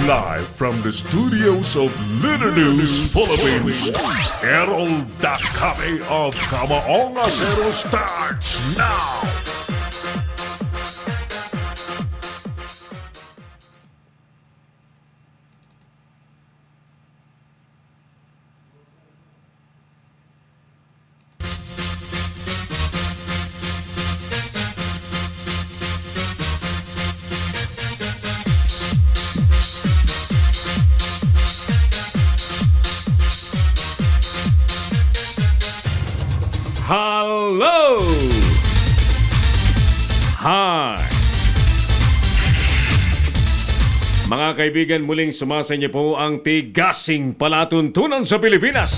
Live from the studios of Leader News Philippines, Errol Dakame of Kamaonga Zero starts now! Hello! Hi! Mga kaibigan, muling sumasa niyo po ang tigasing palatuntunan sa Pilipinas.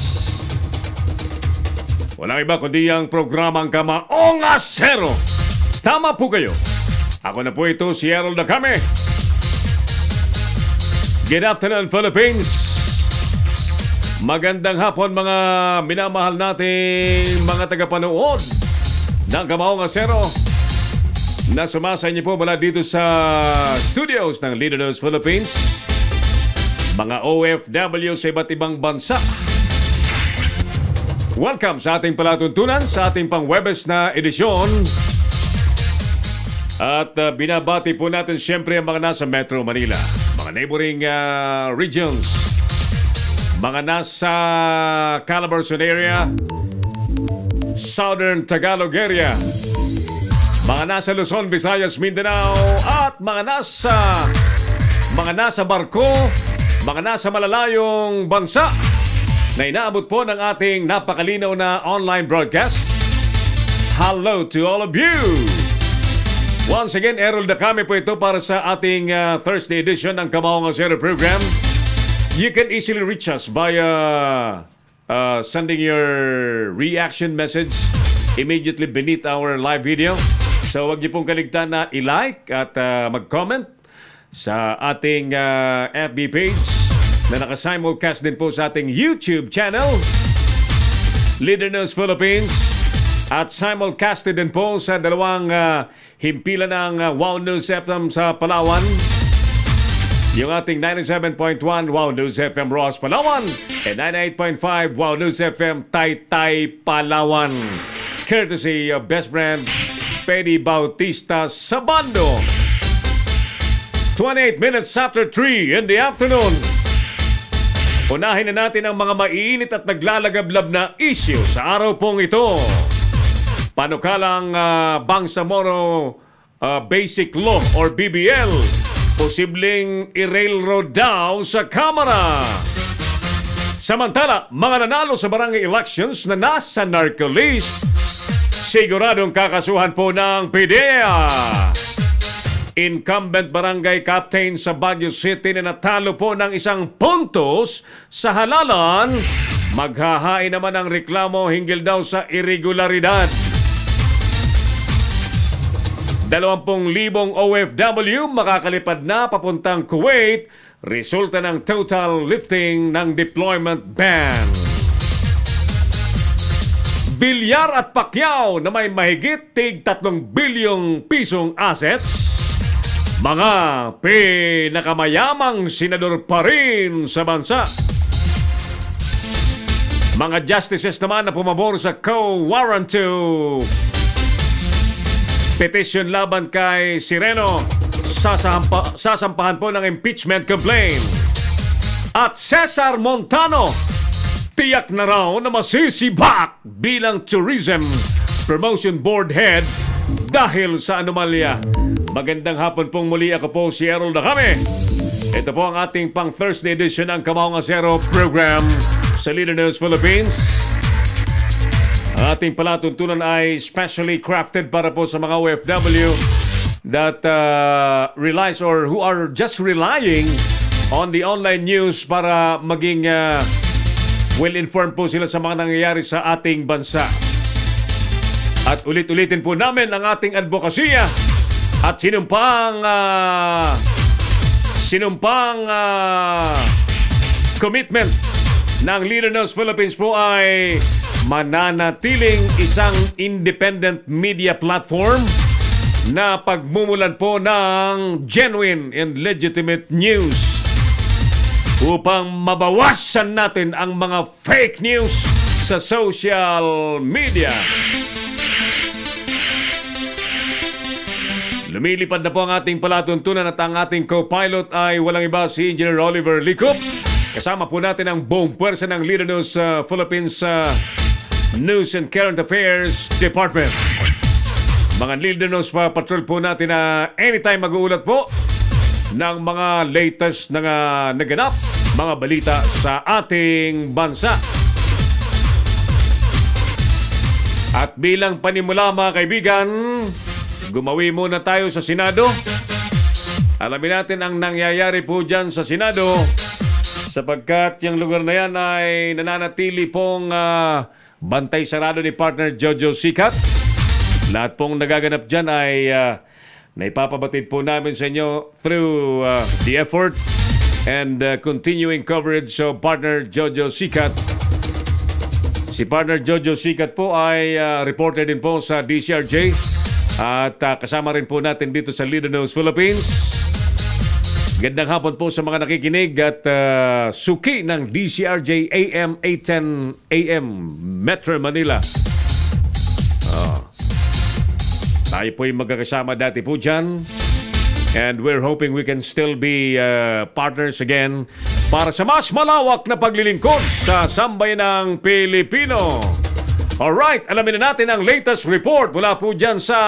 Walang iba kundi ang programang Kamaonga Zero. Tama po kayo. Ako na po ito, si Errol Dakame. Good afternoon, Philippines. Magandang hapon mga minamahal nating mga tagapanood ng Kamaonga Zero na sumasa niyo po mula dito sa studios ng Leader News Philippines, mga OFW sa iba't ibang bansa. Welcome sa ating palatuntunan sa ating pang-Webes na edisyon. At binabati po natin siyempre ang mga nasa Metro Manila, mga neighboring regions, mga nasa Calabarzon area, Southern Tagalog area, mga nasa Luzon, Visayas, Mindanao, at mga nasa barko, mga nasa malalayong bansa na inaabot po ng ating napakalinaw na online broadcast. Hello to all of you! Once again, Errol Dakame po ito para sa ating Thursday edition ng Kamaonga Zero program. You can easily reach us via sending your reaction message immediately beneath our live video. So huwag niyo pong kaligtaan na i-like at mag-comment sa ating FB page na naka-simulcast din po sa ating YouTube channel, Leader News Philippines, at simulcasted din po sa dalawang himpilan ng Wow News FM sa Palawan, yung ating 97.1 Wow News FM Ross, Palawan, and 98.5 Wow News FM Taytay, Palawan. Courtesy of Best Brand Pedi Bautista Sabando. 28 minutes after 3 in the afternoon. Unahin na natin ang mga maiinit at naglalagablab na issue sa araw pong ito. Panukalang Bangsamoro Basic Law or BBL, posibleng i-railroad daw sa Kamara. Samantala, mga nanalo sa barangay elections na nasa narco list, siguradong kakasuhan po ng PIDEA. Incumbent barangay captain sa Baguio City na natalo po ng 1 puntos sa halalan, maghahain naman ang reklamo hinggil daw sa irregularidad. 20,000 OFW makakalipad na papuntang Kuwait, resulta ng total lifting ng deployment ban. Bilyar at Pacquiao na may mahigit tig 3 bilyong pisong assets, mga pinakamayamang senador pa rin sa bansa. Mga justices naman na pumabor sa co-warrant to petition laban kay Sireno, sasampahan po ng impeachment complaint. At Cesar Montano, tiyak na raw na masisibak bilang Tourism Promotion Board Head dahil sa anomalya. Magandang hapon pong muli, ako po si Errol Dakame. Ito po ang ating pang Thursday edition ng Kamaonga Zero program sa Leader News Philippines. Ang ating palatuntunan ay specially crafted para po sa mga OFW that relies or who are just relying on the online news para maging well-informed po sila sa mga nangyayari sa ating bansa. At ulit-ulitin po namin ang ating advokasya at sinumpang commitment ng Leader News Philippines po ay mananatiling isang independent media platform na pagmumulan po ng genuine and legitimate news. upang mabawasan natin ang mga fake news sa social media. Lumilipad na po ang ating palatuntunan at ang ating co-pilot ay walang iba si Engineer Oliver Licop. Kasama po natin ang buong puwersa ng Leader News Philippines News and Current Affairs Department. Mga Leader News patrol po natin na anytime mag-uulat po ng mga latest na naganap, mga balita sa ating bansa. At bilang panimula mga kaibigan, gumawi muna tayo sa Senado. Alamin natin ang nangyayari po dyan sa Senado sapagkat yung lugar na yan ay nananatili pong bantay sarado ni partner Jojo Sikat. Lahat pong nagaganap dyan ay naipapabatid po namin sa inyo through the effort and continuing coverage of partner Jojo Sikat. Si partner Jojo Sikat po ay reporter din po sa DCRJ at kasama rin po natin dito sa Leader News Philippines. Gandang hapon po sa mga nakikinig at suki ng DCRJ AM 810 AM Metro Manila. Tayo po yung magkakasama dati po dyan. And we're hoping we can still be partners again para sa mas malawak na paglilingkod sa sambayanang Pilipino. Alright, alamin na natin ang latest report mula po dyan sa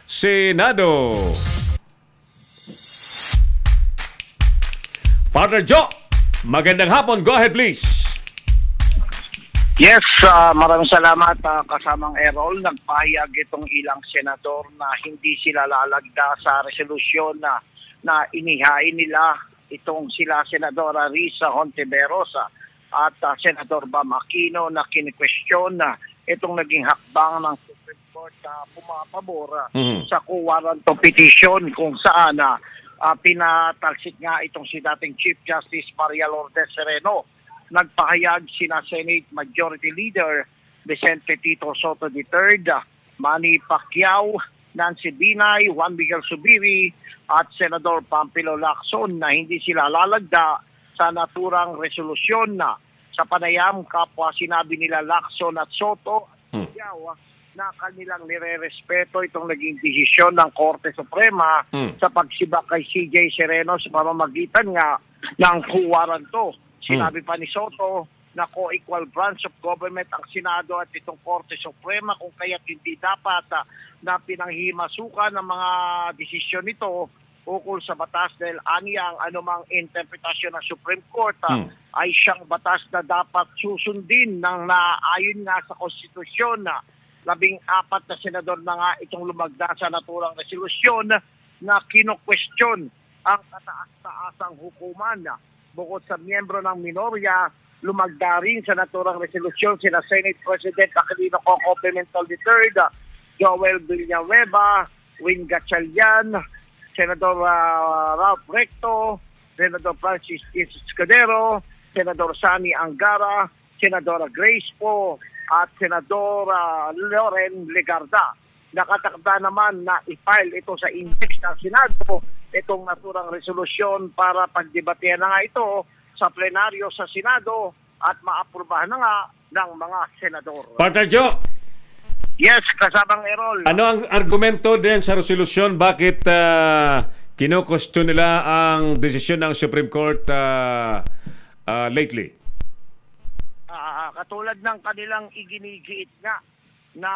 Senado. Partner Joe, magandang hapon. Go ahead please. Yes, maraming salamat kasamang Errol. Nagpahayag itong ilang senador na hindi sila lalagda sa resolusyon na inihain nila itong sila Senadora Risa Hontiveros at Senador Bam Aquino na kini-question na itong naging hakbang ng Supreme Court na pumapabor sa co-warrant petition kung saan pinatalsik nga itong si dating Chief Justice Maria Lourdes Sereno. Nagpahayag sina Senate Majority Leader Vicente Tito Soto III, Manny Pacquiao, Nancy Binay, Juan Miguel Zubiri at Senador Pampilo Lacson na hindi sila lalagda sa naturang resolusyon na sa panayam kapwa sinabi nila Lacson at Soto at Pacquiao na kanilang nire-respeto itong naging desisyon ng Korte Suprema sa pagsibak kay CJ Sereno sa pamamagitan nga ng co-warrant to. Sinabi pa ni Soto na co-equal branch of government ang Senado at itong Korte Suprema kung kaya't hindi dapat na pinanghimasukan ng mga desisyon nito ukol sa batas dahil aniya ang anumang interpretasyon ng Supreme Court ay siyang batas na dapat susundin ng naayon nga sa konstitusyon na 14 na senador na nga itong lumagda sa naturang resolusyon na kino-question ang kataas-taasang hukuman. Bukod sa miyembro ng minorya, lumagda rin sa naturang resolusyon sina Senate President Aquilino Coco Pimentel III, Joel Villanueva, Win Gatchalian, Senador Ralph Recto, Senador Francis Escudero, Senador Sani Angara, Senadora Grace Po, at Senador Loren Legarda. Nakatakda naman na i-file ito sa index ng Senado itong naturang resolusyon para pagdebatehan na nga ito sa plenaryo sa Senado at maaprubahan na nga ng mga senador. Partner Joe. Yes, kasamang Errol. Ano ang argumento din sa resolusyon? Bakit kinukusto nila ang desisyon ng Supreme Court lately? Katulad ng kanilang iginigiit nga na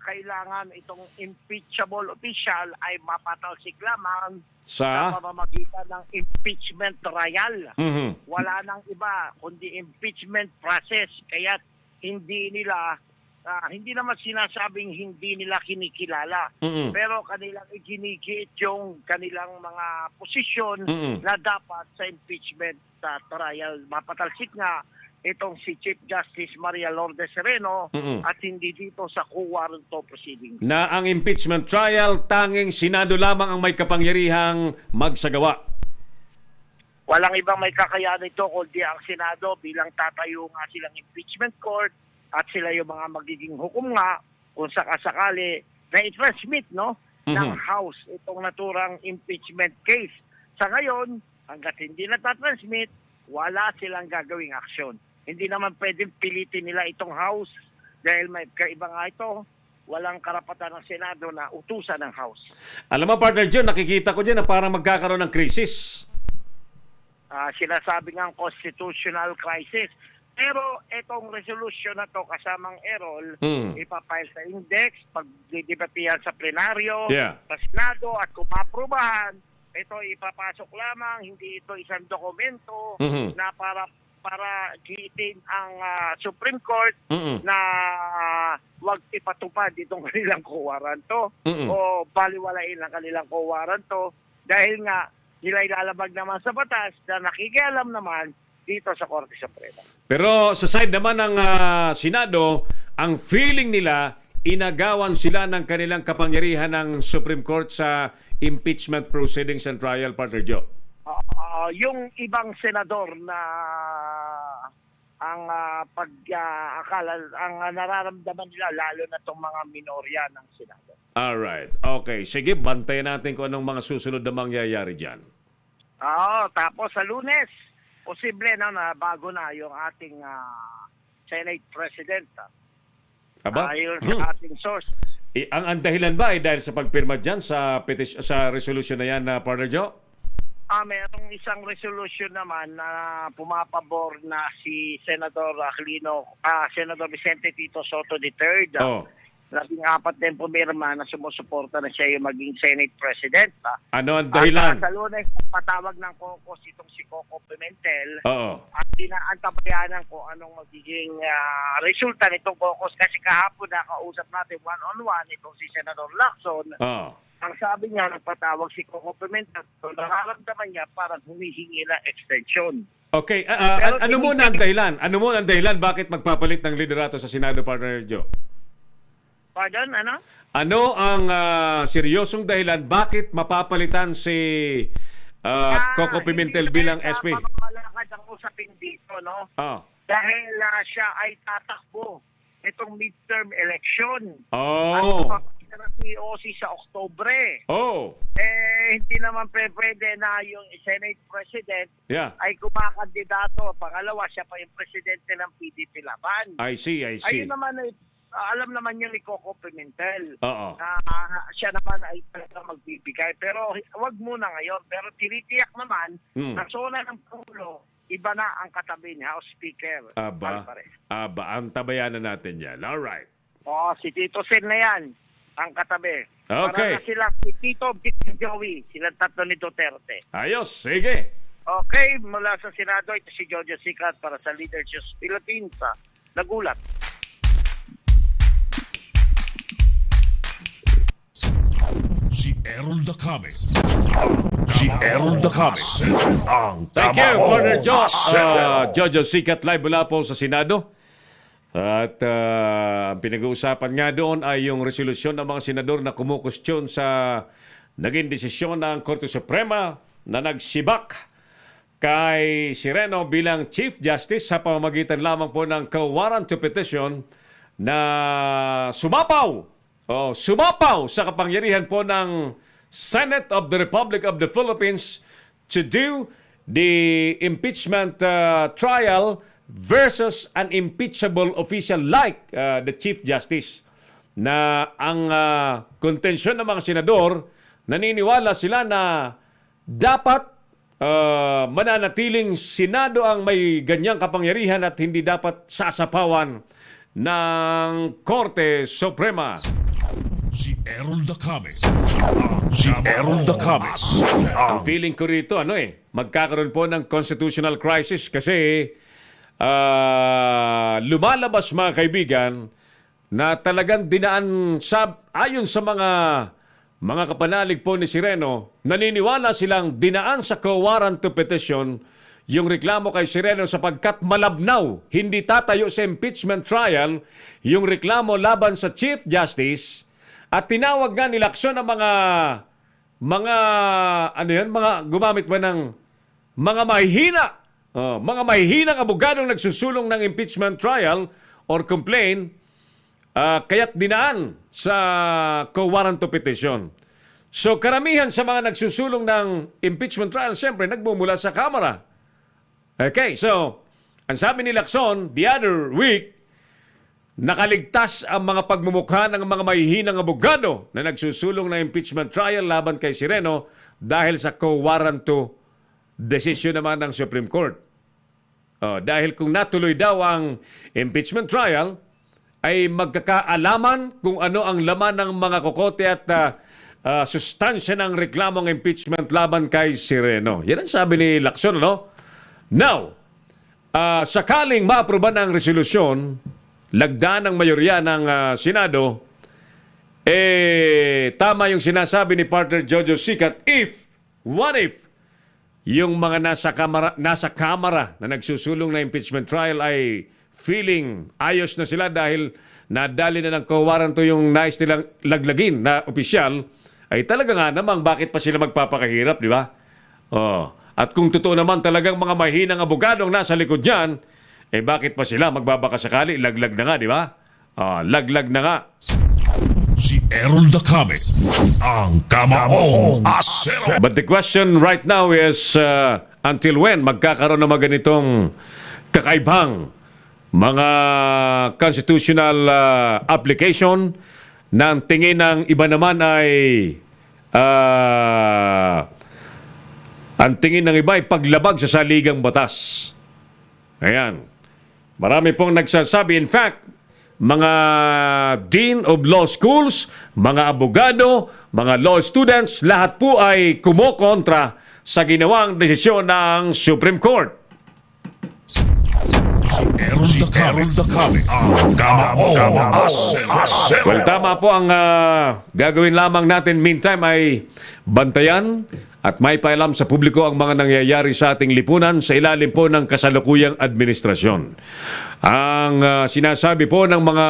kailangan itong impeachable official ay mapatalsik lamang sa pamamagitan ng impeachment trial. Wala nang iba kundi impeachment process. Kaya hindi naman sinasabing hindi nila kinikilala. Pero kanilang iginigiit yung kanilang mga posisyon na dapat sa impeachment trial. Mapatalsik nga itong si Chief Justice Maria Lourdes Sereno at hindi dito sa co-warrant proceedings. Na ang impeachment trial, tanging Senado lamang ang may kapangyarihang magsagawa. Walang ibang may kakayahan ito kundi ang Senado bilang tatayo nga silang impeachment court at sila yung mga magiging hukom nga kung sakasakali na i-transmit ng House itong naturang impeachment case. Sa ngayon, hanggat hindi natatransmit, wala silang gagawing aksyon. Hindi naman pwedeng pilitin nila itong House dahil may kaiba nga ito, walang karapatan ng Senado na utusan ng House. Alam mo, Partner John, nakikita ko dyan na parang magkakaroon ng krisis. Sinasabi nga constitutional crisis. Pero itong resolution na to kasamang Errol, ipapile sa index, pagdidebatihan sa plenaryo, sa Senado at kung maaprubahan, ito ipapasok lamang, hindi ito isang dokumento na para giitin ang Supreme Court na wag ipatupad itong kanilang kuwaranto o baliwalain ang kanilang kuwaranto dahil nga nila ilalabag naman sa batas na nakikialam naman dito sa Korte Suprema. Pero sa side naman ng Senado, ang feeling nila, inagawan sila ng kanilang kapangyarihan ng Supreme Court sa impeachment proceedings and trial, Partner Joe. Yung ibang senador na ang ang nararamdaman nila lalo na tong mga minorya ng Senado. Alright. Okay. Sige, bantayan natin kung anong mga susunod na mangyayari dyan. Tapos sa Lunes, posible na bago na yung ating Senate President. Ayon sa ating source. Ang dahilan ba ay dahil sa pagpirma dyan sa resolution na yan, Partner Joe? Mayroong isang resolution naman na pumapabor na si Senador Senador Vicente Tito Soto III. Labing-apat din pumirma na sumusuporta na siya yung maging Senate President. Ano ang dahilan? Sa Lunes, patawag ng caucus itong si Coco Pimentel. At inaantabayanan ko anong magiging resulta nitong caucus kasi kahapon nakausap natin one-on-one itong si Senador Lacson. Ang sabi niya, nagpatawag si Coco Pimentel, nararamdaman niya parang humihingi na extension. Okay, ano muna ang dahilan? Ano muna ang dahilan bakit magpapalit ng liderato sa Senado, Partner Joe? Pardon, ano? Ano ang seryosong dahilan bakit mapapalitan si Coco Pimentel bilang SP? Malakad ang usapin dito, no? Dahil siya ay tatakbo itong midterm election. Si OC sa Oktubre. Hindi naman pwede na yung Senate President ay kumakandidato. Pangalawa, siya pa yung presidente ng PDP Laban. I see. Ayun naman ay alam naman niya ni Coco Pimentel. Siya naman ay talaga magbibigay. Pero wag muna ngayon. Pero tinitiyak naman na zona ng Pangulo, iba na ang katabi ni House Speaker Alvarez. Ang tabayanan natin yan. Alright. Si Tito Sen na yan ang katabi. Okay. Para na sila si Tito, Vic, Joey. Silang tatlo ni Duterte. Ayos. Sige. Okay. Mula sa Senado, ito si Jojo Sicat para sa Leadership Philippines. Nagulat. Si Errol the Comic. Si Errol the Comic. Thank you, Partner Jojo Sicat live mula po sa Senado. At ang pinag-uusapan nga doon ay yung resolusyon ng mga senador na kumukustyon sa naging desisyon ng Korte Suprema na nagsibak kay Sireno bilang Chief Justice sa pamamagitan lamang po ng co-warrant to petition na sumapaw sa kapangyarihan po ng Senate of the Republic of the Philippines to do the impeachment trial versus an impeachable official like the Chief Justice. Na ang kontensyon ng mga senador, naniniwala sila na dapat mananatiling Senado ang may ganyang kapangyarihan at hindi dapat sasapawan ng Korte Suprema. Si Errol the Comic. Si Errol the Comic. Ang feeling ko rito, magkakaroon po ng constitutional crisis kasi lumalabas mga kaibigan na talagang dinaan ayon sa mga kapanalig po ni Sireno, naniniwala silang dinaan sa co-warrant to petition yung reklamo kay Sireno sapagkat malabnaw, hindi tatayo sa impeachment trial yung reklamo laban sa Chief Justice at tinawag nga nila aksyon ng mga gumamit ba ng mga mahihina. Mga mahihinang abogadong nagsusulong ng impeachment trial or complaint kaya't dinaan sa co-warrant to petition. So karamihan sa mga nagsusulong ng impeachment trial, siyempre, nagmumula sa Kamara. Okay, so, ang sabi ni Lacson, the other week, nakaligtas ang mga pagmumukha ng mga mahihinang abogado na nagsusulong ng impeachment trial laban kay Sireno dahil sa co-warranto decision naman ng Supreme Court. Dahil kung natuloy daw ang impeachment trial, ay magkakaalaman kung ano ang laman ng mga kokote at sustansya ng reklamong impeachment laban kay Sireno. Yan ang sabi ni Lacson, no? Now, sakaling maaproban ang resolusyon, lagdaan ng mayorya ng Senado, tama yung sinasabi ni partner Jojo Sicat, what if, yung mga nasa kamara na nagsusulong na impeachment trial ay feeling ayos na sila dahil nadali na ng co-warranto yung nais nilang laglagin na opisyal, ay talaga nga namang bakit pa sila magpapakahirap, di ba? At kung totoo naman talagang mga mahinang abogado ang nasa likod niyan, bakit pa sila magbabakasakali? Laglag na nga, di ba? Laglag na nga. Si Errol Dacame, ang Kamaong Asero. But the question right now is, until when magkakaroon ng mga ganitong kakaibang mga constitutional application na ang tingin ng iba naman ay ang tingin ng iba ay paglabag sa saligang batas. Ayan. Marami pong nagsasabi. In fact, mga dean of law schools, mga abogado, mga law students, lahat po ay kumokontra sa ginawang desisyon ng Supreme Court. Si Errol Dacame, ang Kamaong Asero. Well, tama po ang gagawin lamang natin meantime ay bantayan at may paalam sa publiko ang mga nangyayari sa ating lipunan sa ilalim po ng kasalukuyang administrasyon. Ang sinasabi po ng mga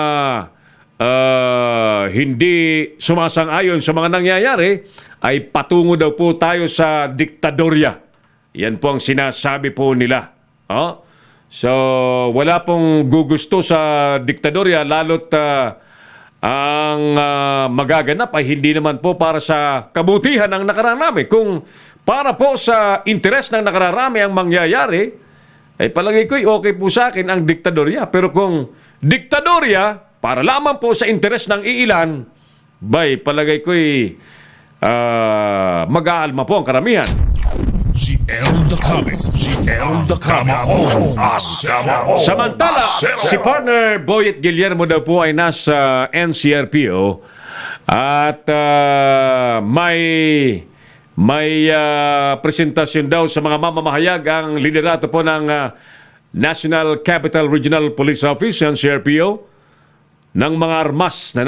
hindi sumasang-ayon sa mga nangyayari ay patungo daw po tayo sa diktadorya. Yan po ang sinasabi po nila. So, wala pong gugusto sa diktadorya lalo't ang magaganap ay hindi naman po para sa kabutihan ng nakararami. Kung para po sa interes ng nakararami ang mangyayari, ay palagay ko'y okay po sa akin ang diktadorya. Pero kung diktadorya, para lamang po sa interes ng iilan, bay, palagay ko'y mag-aalma po ang karamihan. Si Errol Dacame, ang Kamaong Asero. Samantala, si partner Boyet Guillermo daw po ay nasa NCRPO at may presentasyon daw sa mga mamamahayag ang liderato po ng National Capital Regional Police Office, NCRPO, ng mga armas na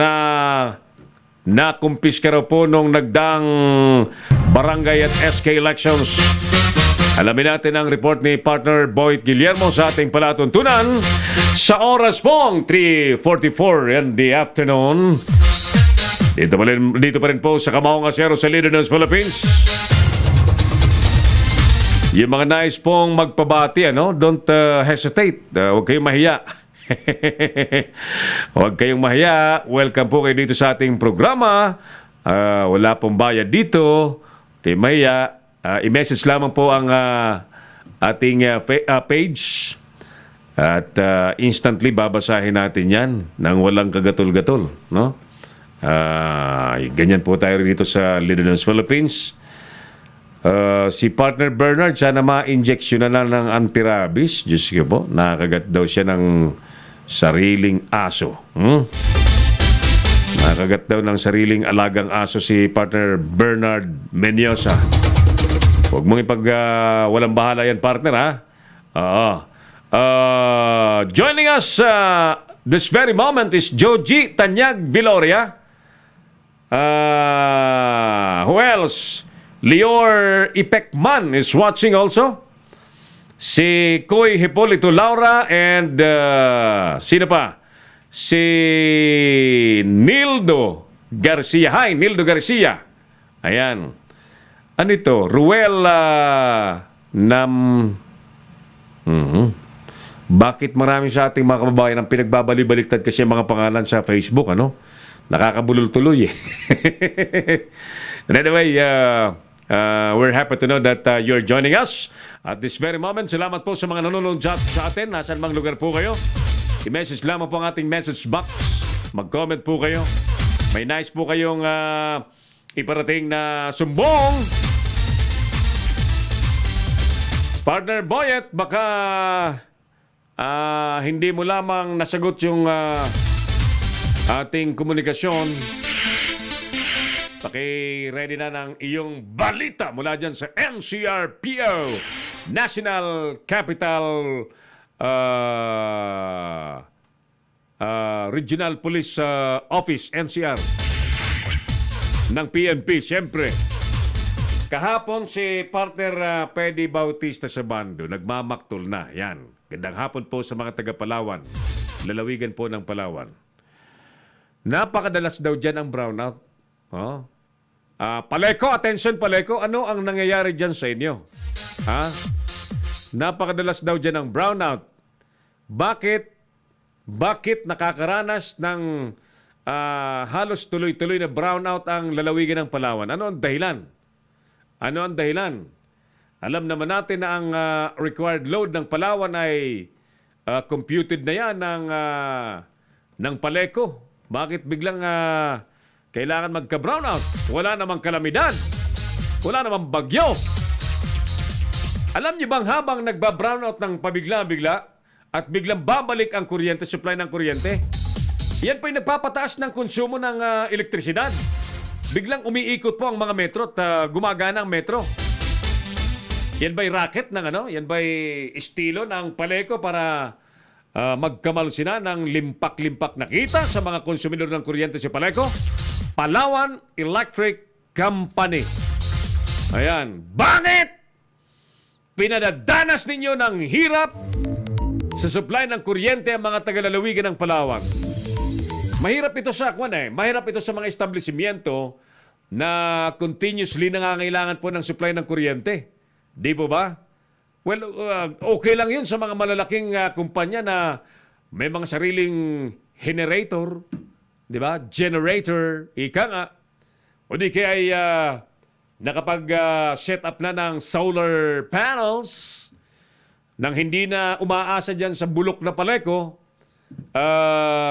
nakumpiska raw po nung nagdaang barangay at SK elections. Alamin natin ang report ni partner Boyd Guillermo sa ating palatuntunan sa oras pong 3:44 in the afternoon. Dito pa rin po sa Kamaong Asero sa Leader News Philippines. Yung mga nais pong magpabati, don't hesitate. Huwag kayong mahiya. Huwag kayong mahiya. Welcome po kayo dito sa ating programa. Wala pong bayad dito. Di mahiya. I-message lamang po ang ating page at instantly babasahin natin yan nang walang kagatol-gatol, no? Ganyan po tayo dito sa Leader News Philippines. Si partner Bernard, sana ma-injection na lang ng anti-rabies. Diyos ko po, nakakagat daw siya ng sariling aso. Nakakagat daw ng sariling alagang aso si partner Bernard Menyosa. Huwag mong walang bahala yan, partner, ha? Joining us this very moment is Joji Tanyag Viloria. Who else? Lior Ipekman is watching also. Si Koy Hipolito Laura and sino pa? Si Nildo Garcia. Hi, Nildo Garcia. Ayan. Ano ito? Ruel Bakit marami sa ating mga kababayan ang pinagbabali-baliktad kasi mga pangalan sa Facebook, Nakakabulol tuloy eh. And anyway, we're happy to know that you're joining us at this very moment. Salamat po sa mga nanonood sa atin. Nasaan mang lugar po kayo. I-message lamang po ang ating message box. Mag-comment po kayo. May nice po kayong iparating na sumbong. Partner Boyet, baka hindi mo lamang nasagot yung ating komunikasyon. Paki-ready na ng iyong balita mula dyan sa NCRPO, National Capital Regional Police Office, NCR, ng PNP, siyempre. Kahapon si partner Pedi Bautista sa Bando, nagmamaktol na. Yan. Gandang hapon po sa mga taga-Palawan. Lalawigan po ng Palawan. Napakadalas daw dyan ang brownout. Oh. Paleko, attention Paleko, ano ang nangyayari dyan sa inyo? Napakadalas daw dyan ang brownout. Bakit nakakaranas ng halos tuloy-tuloy na brownout ang lalawigan ng Palawan? Ano ang dahilan? Alam naman natin na ang required load ng Palawan ay computed na yan ng Paleko. Bakit biglang kailangan magka-brownout? Wala namang kalamidad. Wala namang bagyo. Alam niyo bang habang nagba-brownout ng pabigla-bigla at biglang babalik ang kuryente, supply ng kuryente, yan po'y nagpapataas ng konsumo ng elektrisidad. Biglang umiikot po ang mga metro at gumagana ang metro. Yan ba'y racket ng ano? Yan ba'y estilo ng Paleko para magkamalsina ng limpak-limpak na kita sa mga konsumidor ng kuryente si Paleko? Palawan Electric Company. Ayan. Bakit pinadadanas ninyo ng hirap sa supply ng kuryente ang mga taga-lalawigan ng Palawan? Mahirap ito sa mahirap ito sa mga establishmento na continuously nangangailangan po ng supply ng kuryente. Di po ba? Well, okay lang yun sa mga malalaking kumpanya na may mga sariling generator, di ba? Generator, ika nga. O di kaya ay nakapag-set up na ng solar panels nang hindi na umaasa dyan sa bulok na Paleko.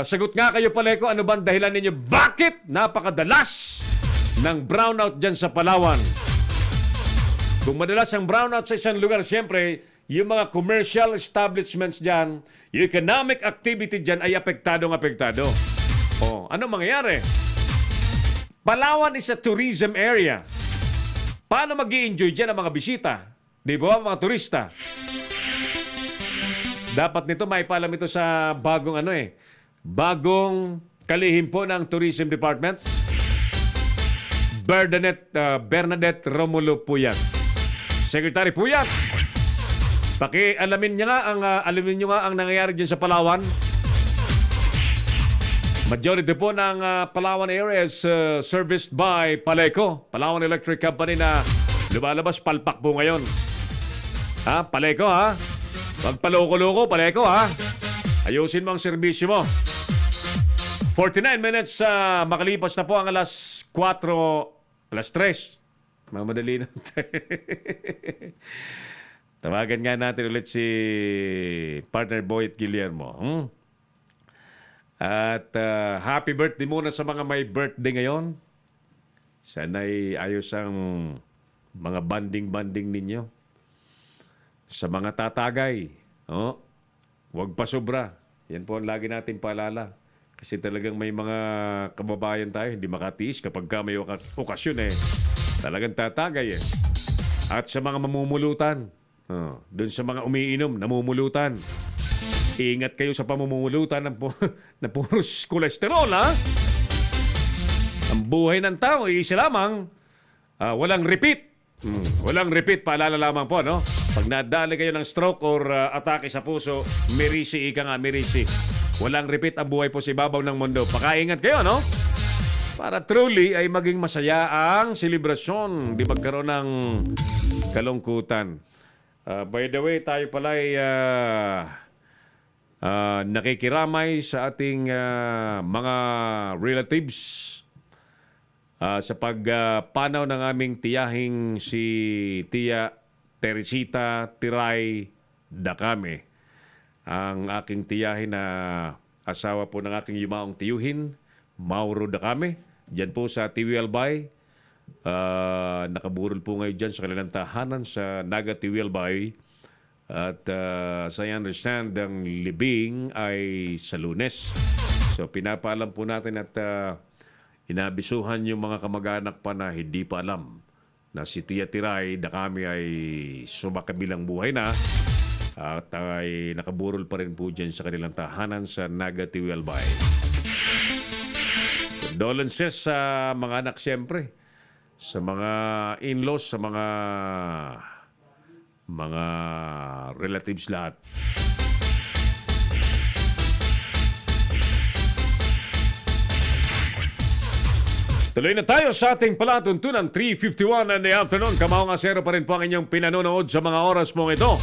Sagot nga kayo Paleko, ano ba ang dahilan ninyo? Bakit napakadalas ng brownout dyan sa Palawan? Kung madalas ang brownout sa isang lugar, siyempre, yung mga commercial establishments dyan, yung economic activity dyan ay apektado. Ano mangyayari? Palawan is a tourism area. Paano mag-i-enjoy dyan ang mga bisita? Di ba, mga turista? Dapat nito, maipalam ito sa bagong kalihim po ng Tourism Department. Bernadette Romulo po yan. Secretary po yan. Alamin nyo nga ang nangyayari dyan sa Palawan. Majority po ng Palawan area is serviced by Paleko, Palawan Electric Company na lumalabas palpak po ngayon. Paleko Wag paloko-loko, Paleko Ayusin mo ang serbisyo mo. 49 minutes makalipas na po ang alas 4, alas 3. Mamadali na. Tawagan nga natin ulit si partner Boyet Guillermo. At happy birthday muna sa mga may birthday ngayon. Sana'y ayos ang mga banding-banding ninyo. Sa mga tatagay, huwag pa sobra. Yan po ang lagi natin paalala. Kasi talagang may mga kababayan tayo, hindi makatiis kapag may okasyon talagang tatagay At sa mga mamumulutan, doon sa mga umiinom, namumulutan. Ingat kayo sa pamumulutan na puros kolesterol, Ang buhay ng tao, isa lamang, walang repeat. Walang repeat, paalala lamang po, Pag nadali kayo ng stroke or atake sa puso, mirisi, mirisi. Walang repeat ang buhay po sa ibabaw ng mundo. Pakaingat kayo, para truly ay maging masaya ang selebrasyon, di magkaroon ng kalungkutan. By the way, tayo pala ay nakikiramay sa ating mga relatives sa pagpanaw ng aming tiyahing si Tia Teresita Tiray Dacame. Ang aking tiyahin na asawa po ng aking yumaong tiyuhin, Mauro Dacame, dyan po sa Tiwi Albay. Nakaburol po ngayon dyan sa kanilang tahanan sa Naga Tiwi Albay. At as I understand, ang libing ay sa Lunes. So pinapaalam po natin at inabisuhan yung mga kamag-anak pa na hindi pa alam na si Tia Tiray Dacame ay sumakabilang buhay na at ay nakaburol pa rin po dyan sa kanilang tahanan sa Naga Tiwi Albay. Condolences sa mga anak siyempre, sa mga in-laws, sa mga relatives lahat. Tuloy na tayo sa ating palatuntunan. 3:51 in the afternoon. Kamaong asero pa rin po ang inyong pinanonood sa mga oras mong ito.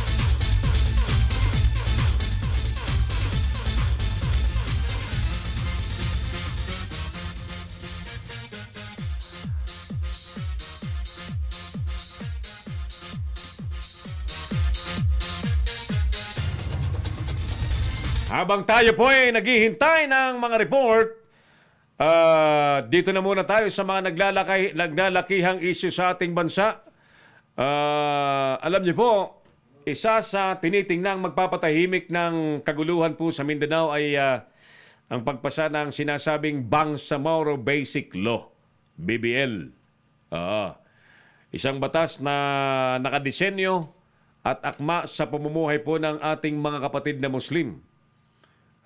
Habang tayo po ay naghihintay ng mga report, dito na muna tayo sa mga naglalakihang issue sa ating bansa. Alam niyo po, isa sa tinitingnang magpapatahimik ng kaguluhan po sa Mindanao ay ang pagpasa ng sinasabing Bangsamoro Basic Law, BBL. Isang batas na nakadisenyo at akma sa pamumuhay po ng ating mga kapatid na Muslim.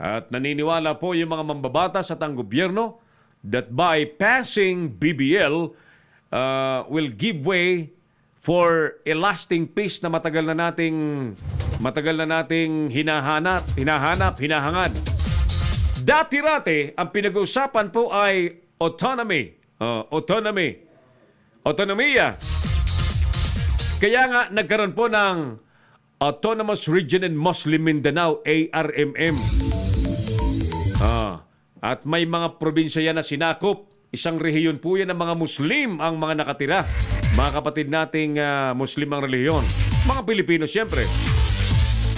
At naniniwala po yung mga mambabatas at ang gobyerno that by passing BBL will give way for a lasting peace na matagal na nating hinahangad. Dati-rate, ang pinag-uusapan po ay autonomiya. Kaya nga nagkaroon po ng Autonomous Region and Muslim Mindanao, ARMM. At may mga probinsya yan na sinakop. Isang rehiyon po yan ng mga Muslim ang mga nakatira. Mga kapatid nating Muslim ang relihiyon. Mga Pilipino siyempre.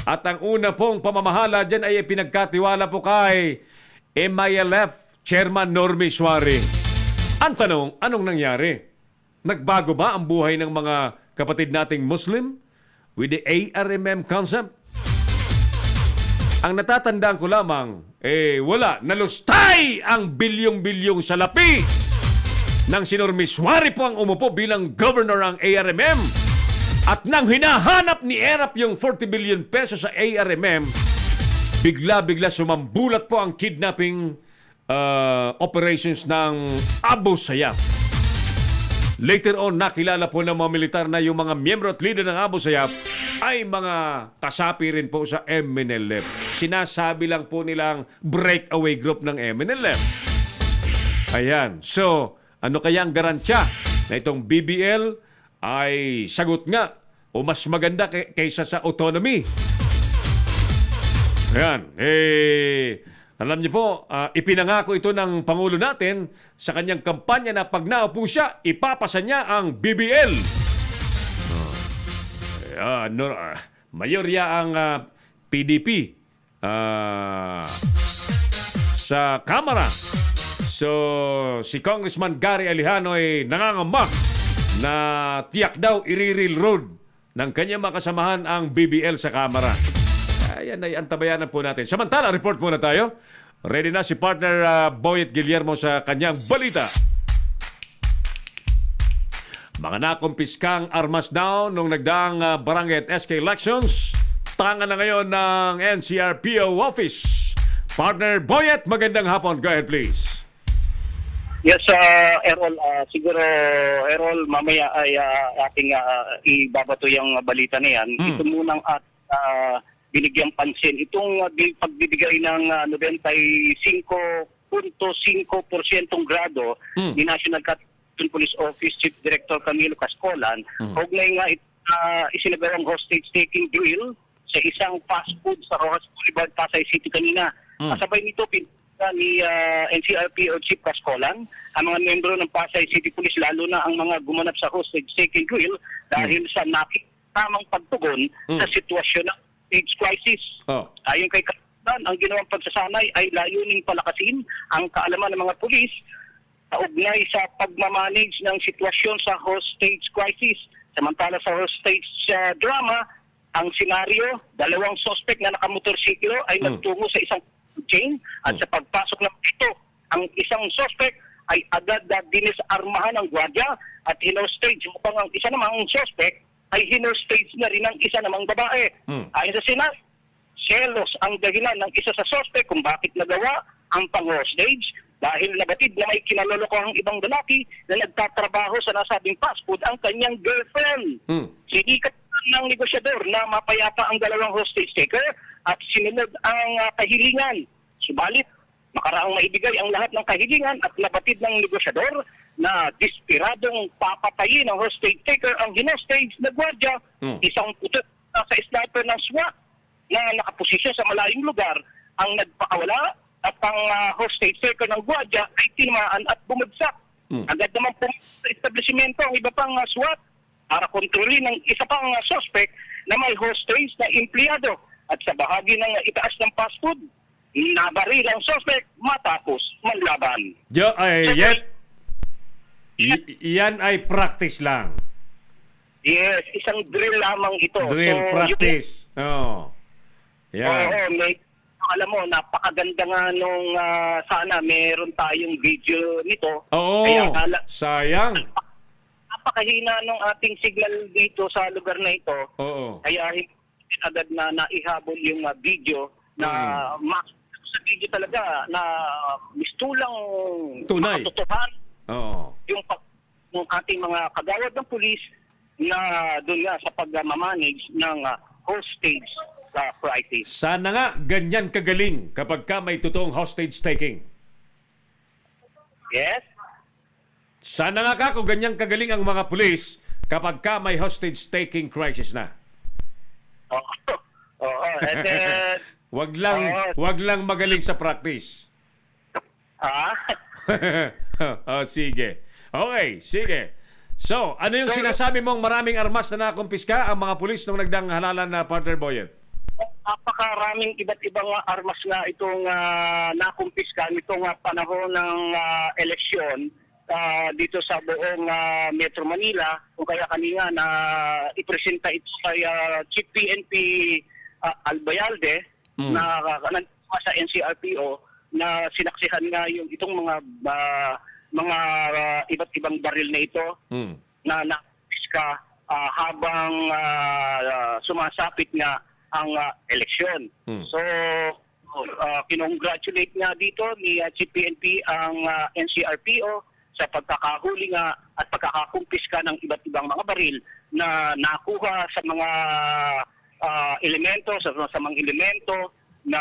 At ang una pong pamamahala dyan ay pinagkatiwala po kay MILF Chairman Normie Suare. Ang tanong, anong nangyari? Nagbago ba ang buhay ng mga kapatid nating Muslim with the ARMM concept? Ang natatandaan ko lamang, wala. Nalustay ang bilyong-bilyong salapi nang si Normie Suare po ang umupo bilang governor ng ARMM. At nang hinahanap ni ERAP yung 40 billion pesos sa ARMM, bigla-bigla sumambulat po ang kidnapping operations ng Abu Sayyaf. Later on, nakilala po ng mga militar na yung mga miyembro at leader ng Abu Sayyaf ay mga kasapi rin po sa MNLF. Sinasabi lang po nilang breakaway group ng MNLF. Ayan. So, ano kaya ang garansya na itong BBL ay sagot nga o mas maganda kaysa sa autonomy? Ayan. Alam niyo po, ipinangako ito ng Pangulo natin sa kanyang kampanya na pag naupo siya, ipapasa niya ang BBL. Mayorya ang PDP sa Kamara. So, si Congressman Gary Alejano ay nangangamba na tiyak daw i-railroad ng kanyang makasamahan ang BBL sa Kamara. Ayan ay antabayanan po natin. Samantala, report muna tayo. Ready na si partner Boyet Guillermo sa kanyang balita. Mga nakumpiskang armas daw nung nagdaang barangay at SK elections, tanga na ngayon ng NCRPO office. Partner Boyet, magandang hapon. Go ahead, please. Yes, Errol. Siguro, Errol, mamaya ay ating ibabato yung balita na yan. Ito munang binigyang pansin. Itong pagbibigay ng 95.5% grado ni National Capital Police Office Chief Director Camilo Cascolan, kaugnay nga isinagawang hostage-taking drill sa isang fast food sa Rojas Boulevard, Pasay City kanina. Kasabay nito, ni NCRPO Chief Cascolan, ang mga membro ng Pasay City Police, lalo na ang mga gumanap sa hostage-taking drill dahil sa tamang pagtugon sa sitwasyon ng hostage crisis. Ayon kay Cascolan, ang ginawang pagsasanay ay layuning palakasin ang kaalaman ng mga pulis kaugnay sa pagmamanage ng sitwasyon sa hostage crisis. Samantala sa hostage drama, ang senaryo, 2 suspect na nakamotorsiklo ay nagtungo sa isang chain at sa pagpasok ng ito, ang isang suspect ay agad na dinisarmahan ng gwardiya at hinostage. Mukhang ang isa namang suspect ay hinostage na rin ng isa namang babae. Ayon sa senaryo, selos ang dahilan ng isa sa suspect kung bakit nagawa ang pang-hostage dahil nabatid na may kinalolokohang ibang lalaki na nagtatrabaho sa nasabing fast food ang kanyang girlfriend. Sinikat ng negosyador na mapayapa ang 2 hostage taker at sinunod ang kahilingan. Subalit, makaraang maibigay ang lahat ng kahilingan at nabatid ng negosyador na despiradong papatayin ng hostage taker ang hinostage na gwardiya. Isang putot sa sniper ng SWAT na nakaposisyon sa malayong lugar ang nagpakawala at ang hostage taker ng gwardiya ay tinamaan at bumagsak. Agad naman pumunta sa establishmento ang iba pang SWAT para kontrolin ng isa pang suspect na may hostage na empleyado. At sa bahagi ng itaas ng fast food, nabaril ang suspect matapos manlaban. Yan ay practice lang. Yes, isang drill lamang ito. Drill, practice. Alam mo, napakaganda nga nung sana meron tayong video nito. Sayang. Napakahina nung ating signal dito sa lugar na ito. Kaya agad na naihabol yung video na sa video talaga na mistulang tunay. Katotohan. Yung ating mga kagawad ng pulis na doon nga sa pag-manage ng hostage crisis. Sana nga ganyan kagaling kapag ka may totoong hostage taking. Yes? Sana nga kung ganyan kagaling ang mga pulis kapag ka may hostage taking crisis na. Wag lang magaling sa practice. Sige. Okay, sige. So, ano yung sinasabi mong maraming armas na nakumpiska ang mga pulis nung nagdang halalan na partner Boyet? Napakaraming iba't ibang armas nga itong nakumpiska nitong panahon ng eleksyon dito sa buong Metro Manila. Kung kaya kanina na ipresenta ito kay Chief PNP Albayalde na sa NCRPO na sinaksihan nga yung itong mga iba't ibang baril na ito na nakumpiska habang sumasapit nga ang eleksyon. So, kinongratulate nga dito ni Chief PNP ang NCRPO sa pagkakahuli nga at pagkakakumpiska ng iba't ibang mga baril na nakuha sa mga elemento, sa mga elemento na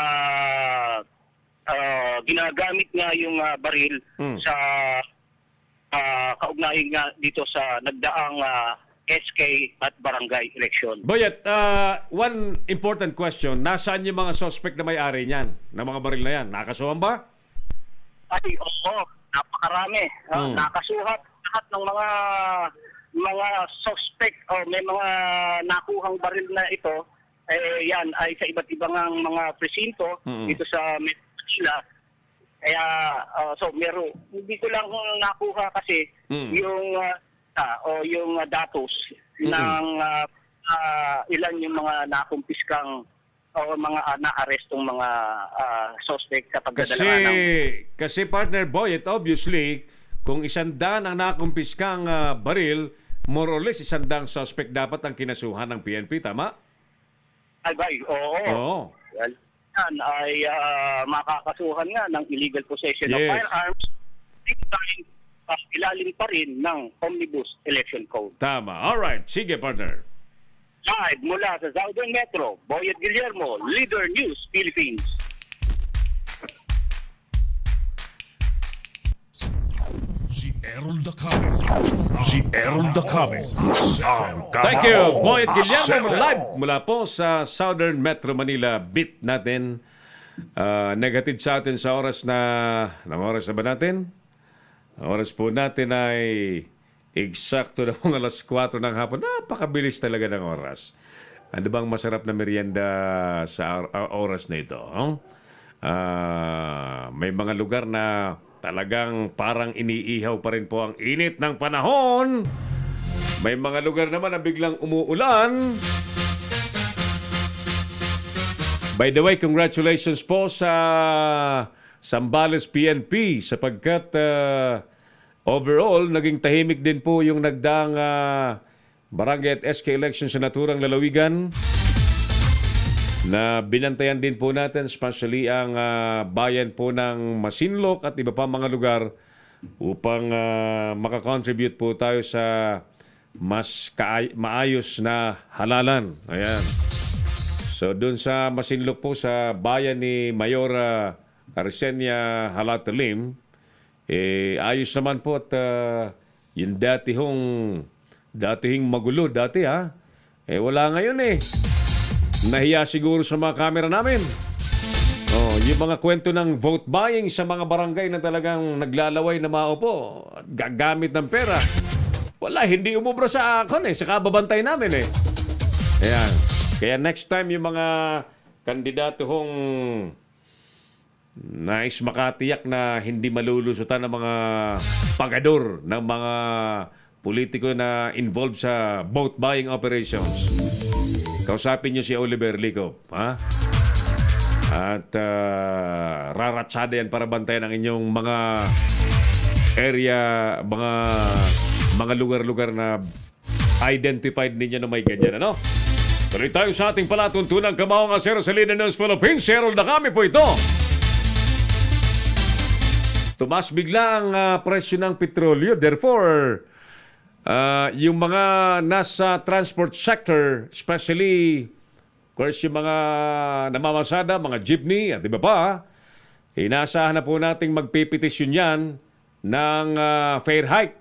ginagamit nga yung baril sa kaugnayan nga dito sa nagdaang SK at barangay election. Boyet, one important question. Nasaan yung mga suspect na may-ari niyan, na mga baril na yan? Nakasuhan ba? Ay, oo. Napakarami. Nakasuhat lahat ng mga suspect o may mga nakuhang baril na ito. Yan ay sa iba't ibang mga presinto dito sa Manila. Kaya, hindi ko lang nakuha kasi yung yung datos ng ilan yung mga nakumpiskang o mga naarestong mga suspect kapag dadala ng... Kasi partner Boyet, obviously, kung 100 ang nakumpiskang baril, more or less 100 suspect dapat ang kinasuhan ng PNP, tama? Ay, oo. Well, yan ay makakasuhan nga ng illegal possession of firearms, ilalim pa rin ng Omnibus Election Code. Tama. Alright. Sige, partner. Live mula sa Southern Metro, Boyet Guillermo, Leader News, Philippines. Si Errol Dacame. Si Errol Dacame. Ang Thank you, Boy at Guillermo, Kama live mula po sa Southern Metro Manila. Beat natin. Negative sa atin sa oras na... Ng oras na ba natin? Ang oras po natin ay eksakto na mga alas 4 ng hapon. Napakabilis talaga ng oras. Ano bang masarap na merienda sa oras na ito? May mga lugar na talagang parang iniihaw pa rin po ang init ng panahon. May mga lugar naman na biglang umuulan. By the way, congratulations po sa Zambales PNP sapagkat overall, naging tahimik din po yung nagdaang barangay at SK election sa naturang lalawigan na binantayan din po natin, especially ang bayan po ng Masinloc at iba pa mga lugar upang makakontribute po tayo sa mas maayos na halalan. Ayan. So, dun sa Masinloc po, sa bayan ni Mayora Arsenia Halatalim, ayos naman po at yung dating magulo dati wala ngayon Nahiya siguro sa mga camera namin. Yung mga kwento ng vote buying sa mga barangay na talagang naglalaway na maupo at gagamit ng pera. Wala, hindi umubra sa akin sa kababantay namin Ayan. Kaya next time yung mga kandidato hong nais makatiyak na hindi malulusutan ng mga pagador ng mga politiko na involved sa vote buying operations. Kausapin niyo si Oliver Lico, At raratsada yan para bantayan ang inyong mga area, mga lugar-lugar na identified ninyo na may ganyan, Tuloy tayo sa ating palatuntunang Kamahong Asero sa Leader News Philippines. Errol Dacame po ito. Tumas bigla ang presyo ng petrolyo. Therefore, yung mga nasa transport sector, especially, of course, yung mga namamasada, mga jeepney at iba pa, inaasahan na po nating magpipetisyon yan ng fare hike.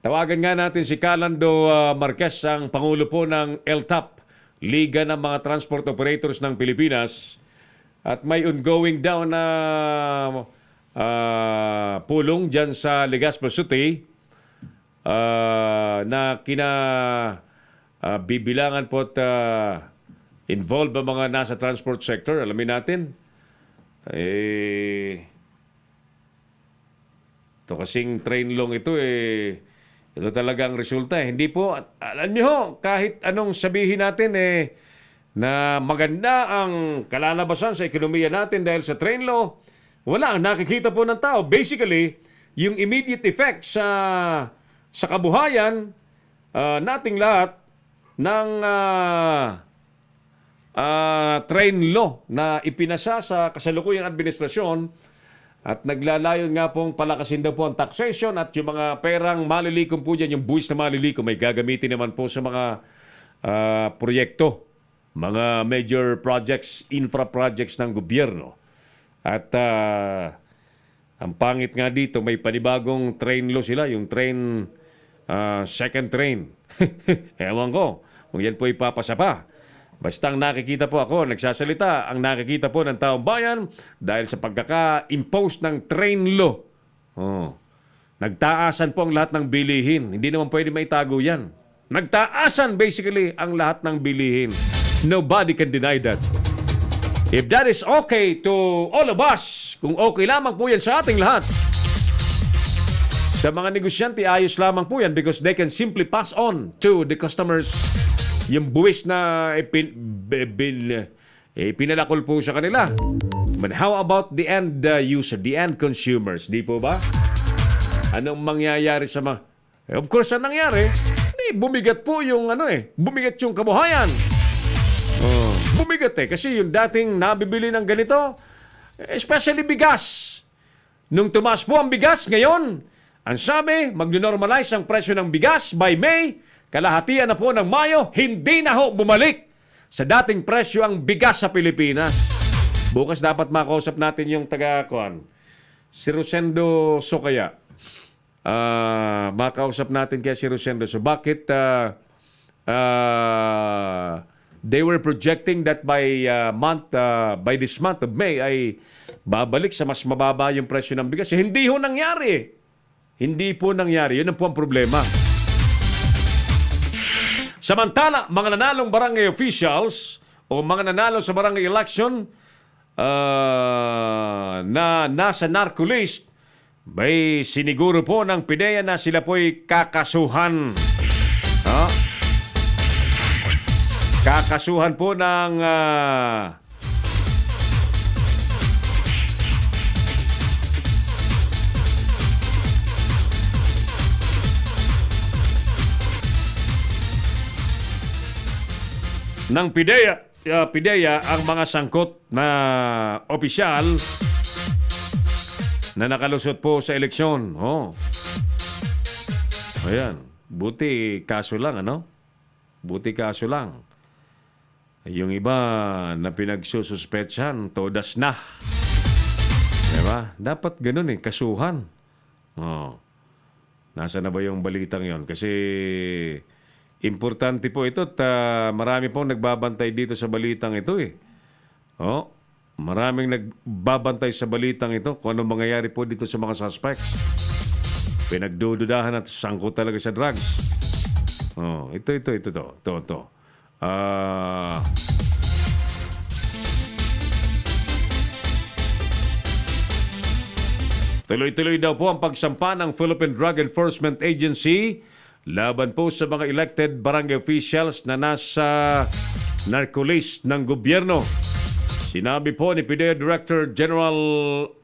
Tawagan nga natin si Calando Marquez, ang Pangulo po ng LTAP, Liga ng mga Transport Operators ng Pilipinas. At may ongoing daw na pulong dyan sa Legazpi City na bibilangan po at involved ang mga nasa transport sector. Alamin natin. Ito kasing train long ito ito talagang resulta. Hindi po, alam niyo kahit anong sabihin natin na maganda ang kalalabasan sa ekonomiya natin dahil sa train law, wala ang nakikita po ng tao. Basically, yung immediate effect sa kabuhayan nating lahat ng train law na ipinasa sa kasalukuyang administrasyon at naglalayon nga pong palakasin daw po ang taxation at yung mga perang malilikom po dyan, yung buwis na malilikom ay gagamitin naman po sa mga proyekto, mga major projects, infra projects ng gobyerno. At ang pangit nga dito, may panibagong train law sila, yung train, second train. Ewan ko, kung yan po ipapasa pa. Basta ang nakikita po ako, nagsasalita, ang nakikita po ng taong bayan dahil sa pagkaka-impose ng train law. Nagtaasan po ang lahat ng bilihin. Hindi naman pwede maitago yan. Nagtaasan basically ang lahat ng bilihin. Nobody can deny that. If that is okay to all of us, kung okay lamang po yan sa ating lahat, sa mga negosyante, ayos lamang po yan because they can simply pass on to the customers yung buwis na pinalakol po sa kanila. But how about the end user, the end consumers? Di po ba? Anong mangyayari sa mga... of course, ang nangyari, bumigat po yung bumigat yung kabuhayan. Bumigat kasi yung dating nabibili ng ganito, especially bigas. Nung tumaas po ang bigas, ngayon, ang sabi, mag-normalize ang presyo ng bigas by May. Kalahatian na po ng Mayo, hindi na bumalik sa dating presyo ang bigas sa Pilipinas. Bukas dapat makausap natin yung si Rosendo Sokaya. makausap natin kaya si Rosendo. So bakit they were projecting that by this month of May ay babalik sa mas mababa yung presyo ng bigas. Hindi ho nangyari. Hindi po nangyari. Yun ang po ang problema. Samantala, mga nanalong barangay officials o mga nanalo sa barangay election na nasa narco list, may siniguro po ng PIDEA na sila po'y kakasuhan. Kakasuhan po ng PIDEA ang mga sangkot na opisyal na nakalusot po sa eleksyon. Ayan. Buti kaso lang, ano? Buti kaso lang. Yung iba na pinagsususpetsahan, todas na. Diba? Dapat ganun kasuhan. Nasa na ba yung balitang yon? Kasi importante po ito at marami pong nagbabantay dito sa balitang ito maraming nagbabantay sa balitang ito kung anong mangyayari po dito sa mga suspects. Pinagdududahan at sangkot talaga sa drugs. Ito. Tuloy-tuloy daw po ang pagsampa ng Philippine Drug Enforcement Agency laban po sa mga elected barangay officials na nasa narco-list ng gobyerno. Sinabi po ni PIDEA Director General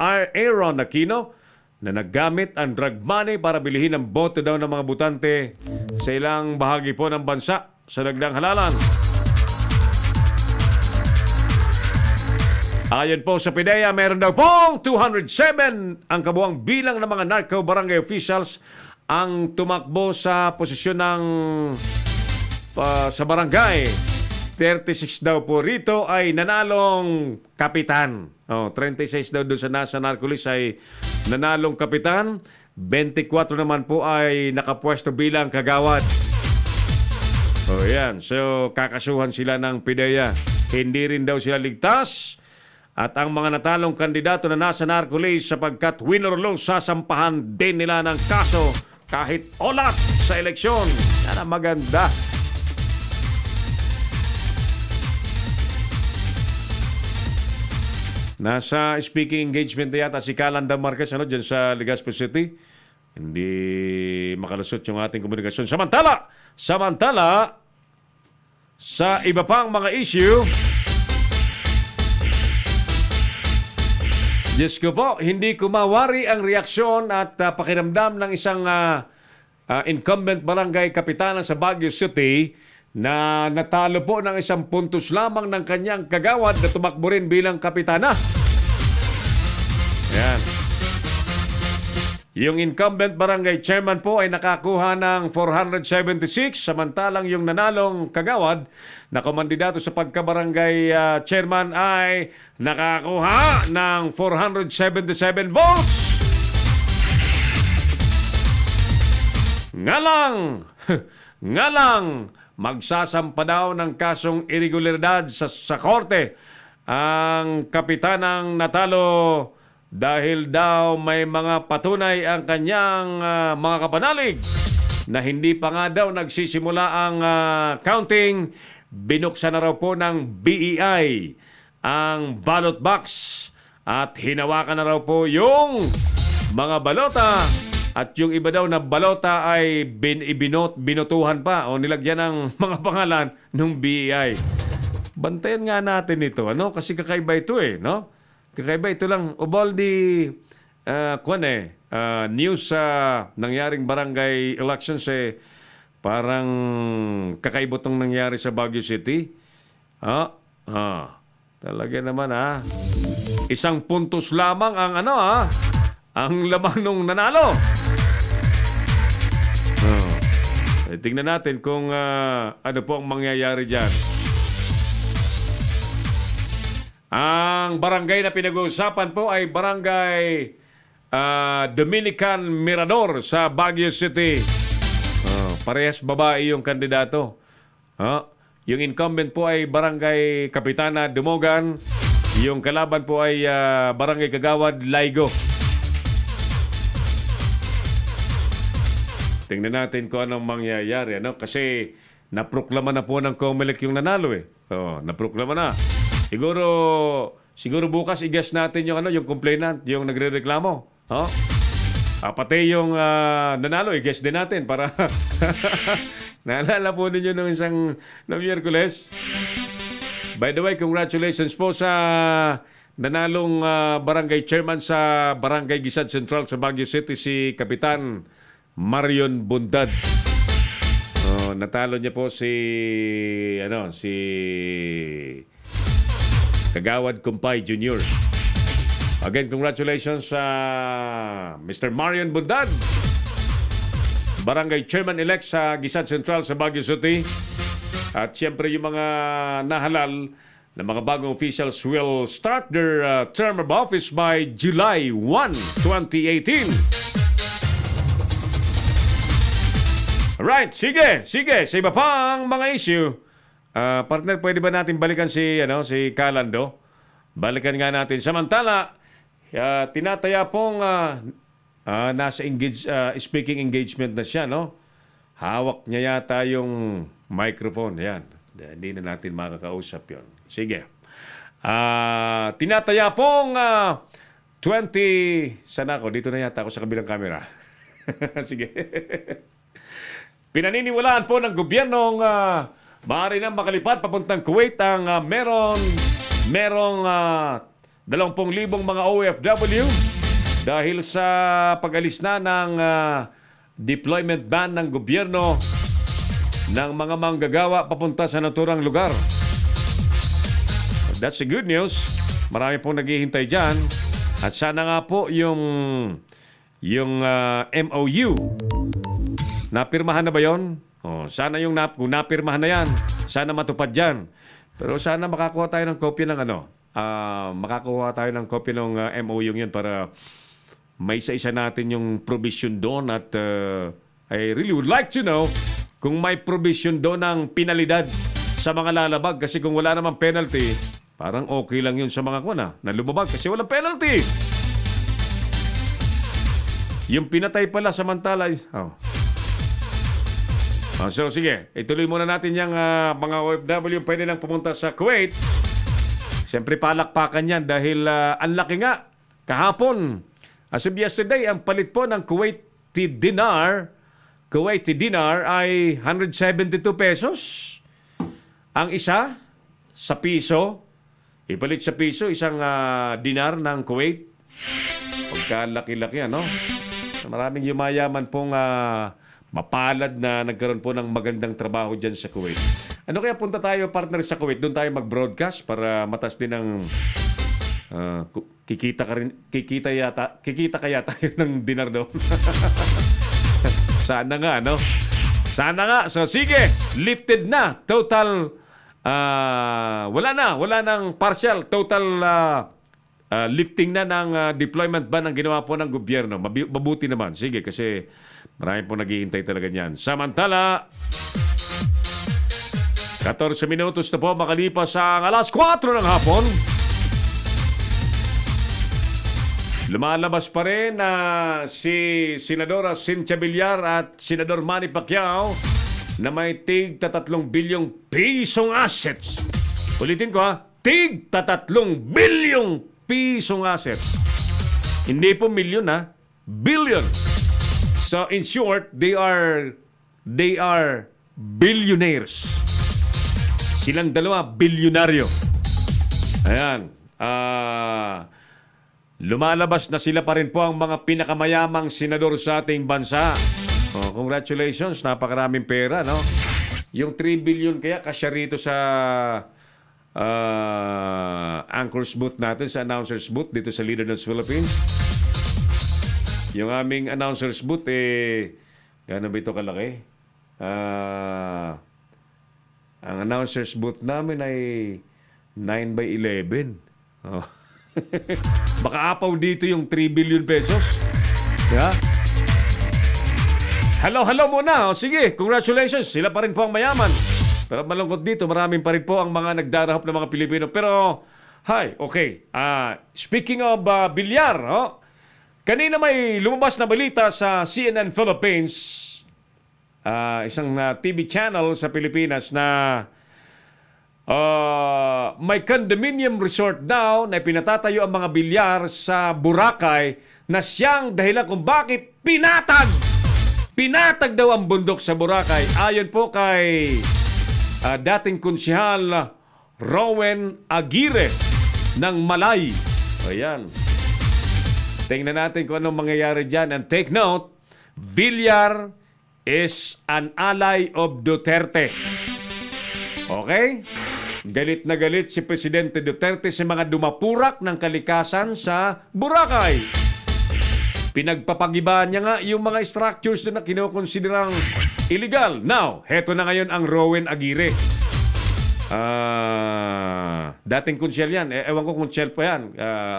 Aaron Aquino na naggamit ang drug money para bilihin ang boto daw ng mga butante sa ilang bahagi po ng bansa sa dagdang halalan. Ayon po sa PIDEA, meron daw pong 207 ang kabuang bilang ng mga narco barangay officials ang tumakbo sa posisyon ng sa barangay. 36 daw po rito ay nanalong kapitan. 36 daw doon sa nasa narcolis ay nanalong kapitan. 24 naman po ay nakapwesto bilang kagawad. Yan. So, kakasuhan sila ng PIDEA. Hindi rin daw sila ligtas. At ang mga natalong kandidato na nasa narcolis sapagkat win or lose, sasampahan din nila ng kaso kahit olat sa eleksyon. Yan ang maganda. Nasa speaking engagement na yata si Calanda Marquez dyan sa Legazpi City. Hindi makalusot yung ating komunikasyon. Samantala, sa iba pang mga issue, Diyos ko po, hindi ko mawari ang reaksyon at pakiramdam ng isang incumbent barangay kapitana sa Baguio City na natalo po ng 1 puntos lamang ng kanyang kagawad na tumakbo rin bilang kapitana. Yan. Yung incumbent barangay chairman po ay nakakuha ng 476, samantalang yung nanalong kagawad na komandidato sa pagkabarangay chairman ay nakakuha ng 477 votes. Ngalang magsasampa daw ng kasong irregularidad sa korte ang kapitanang natalo dahil daw may mga patunay ang kanyang mga kapanalig na hindi pa nga daw nagsisimula ang counting. Binuksan na raw po ng BEI ang ballot box at hinawakan na raw po yung mga balota at yung iba daw na balota ay binutuhan pa o nilagyan ng mga pangalan ng BEI. Bantayan nga natin ito, kasi kakaiba ito no? Kakaiba ito lang. Ubaldi, news sa nangyaring barangay elections parang kakaibot ang nangyari sa Baguio City. Talaga naman 1 puntos lamang ang ang lamang nung nanalo. Tingnan natin kung ano po ang mangyayari dyan. Ang barangay na pinag-uusapan po ay barangay Dominican Mirador sa Baguio City. Parehas babae yung kandidato. Yung incumbent po ay Barangay Kapitana Dumogan. Yung kalaban po ay Barangay Kagawad Laigo. Tingnan natin kung anong mangyayari. Kasi naproklama na po ng COMELEC yung nanalo eh. Naproklama na. Siguro bukas i-guess natin yung complainant, yung nagrereklamo. Pati yung nanalo, i-guess din natin para naalala po ninyo nung isang Miyerkules. By the way, congratulations po sa nanalong barangay chairman sa Barangay Gisad Central sa Baguio City, si Kapitan Marion Bundad. Natalo niya po si Kagawad Kumpay Jr. Again, congratulations sa Mr. Marion Bundad, Barangay Chairman-elect sa Gisad Central sa Baguio City. At siyempre yung mga nahalal na mga bagong officials will start their term of office by July 1, 2018. Alright, sige. Sa iba pang mga issue, partner, pwede ba natin balikan si Calando? Balikan nga natin. Samantala, tinataya pong nasa speaking engagement na siya, no? Hawak niya yata yung microphone. Yan. Hindi na natin makakausap yon. Sige. Tinataya pong 20... Sana ako? Dito na yata ako sa kabilang camera. Sige. Pinaniniwalaan po ng gobyernong maaari nang makalipat papuntang Kuwait ang merong 20,000 mga OFW dahil sa pag-alis na ng deployment ban ng gobyerno ng mga manggagawa papunta sa naturang lugar. That's the good news. Marami pong naghihintay dyan. At sana nga po yung MOU, napirmahan na ba yun? Sana kung napirmahan na yan, sana matupad dyan. Pero sana makakuha tayo ng kopya ng MOU yun para may isa-isa natin yung provision doon. At I really would like to know kung may provision doon ng penalidad sa mga lalabag. Kasi kung wala namang penalty, parang okay lang yun sa mga na lumabag kasi walang penalty. Yung pinatay pala samantala... So sige, ituloy muna natin yung mga OFW pwede nang pumunta sa Kuwait. Siyempre palakpakan yan dahil ang laki nga kahapon. As of yesterday, ang palit po ng Kuwaiti dinar ay 172 pesos. Ang isa sa piso, ipalit sa piso isang dinar ng Kuwait. Pagkalaki-laki, Maraming yumayaman pong mapalad na nagkaroon po ng magandang trabaho dyan sa Kuwait. Ano kaya punta tayo, partner, sa Kuwait? Doon tayo mag-broadcast para matas din ng kikita kaya tayo ng dinar doon. Sana nga, Sana nga. So sige, lifted na. Total, wala nang partial. Total lifting na ng deployment ban ang ginawa po ng gobyerno. Mabuti naman. Sige, kasi marami po naghihintay talaga niyan. Samantala, 14 minutos na po makalipas sa alas 4 ng hapon. Lumalabas pa rin na si Senadora Cynthia Villar at Senador Manny Pacquiao na may tig-3 bilyong pisong assets. Ulitin ko tig-3 bilyong pisong assets. Hindi po milyon billion. So in short, they are billionaires. Silang dalawa bilyonaryo. Ayan. Lumalabas na sila pa rin po ang mga pinakamayamang senador sa ating bansa. Congratulations, napakaraming pera, Yung 3 billion kaya kasya rito sa anchor's booth natin, sa announcer's booth dito sa Leader News Philippines. Yung aming announcer's booth, gano'n ba ito kalaki? Ang announcer's booth namin ay 9 by 11. Baka apaw dito yung 3 billion pesos. Yeah? Hello muna. O sige, congratulations. Sila pa rin po ang mayaman. Pero malungkot dito, maraming pa rin po ang mga nagdarahap ng mga Pilipino. Pero, okay. Speaking of bilyar, kanina may lumabas na balita sa CNN Philippines, isang TV channel sa Pilipinas na may condominium resort daw na pinatatayo ang mga bilyar sa Boracay na siyang dahilan kung bakit pinatag daw ang bundok sa Boracay. Ayon po kay dating konsehal Rowen Aguirre ng Malay. Ayan. Tingnan natin kung anong mangyayari dyan. And take note, Villar is an ally of Duterte. Okay? Galit na galit si Presidente Duterte sa mga dumapurak ng kalikasan sa Boracay. Pinagpapagibahan niya nga yung mga structures na kinukonsiderang illegal. Now, heto na ngayon ang Rowen Aguirre. Dating konsyel yan. Ewan ko konsyel pa yan.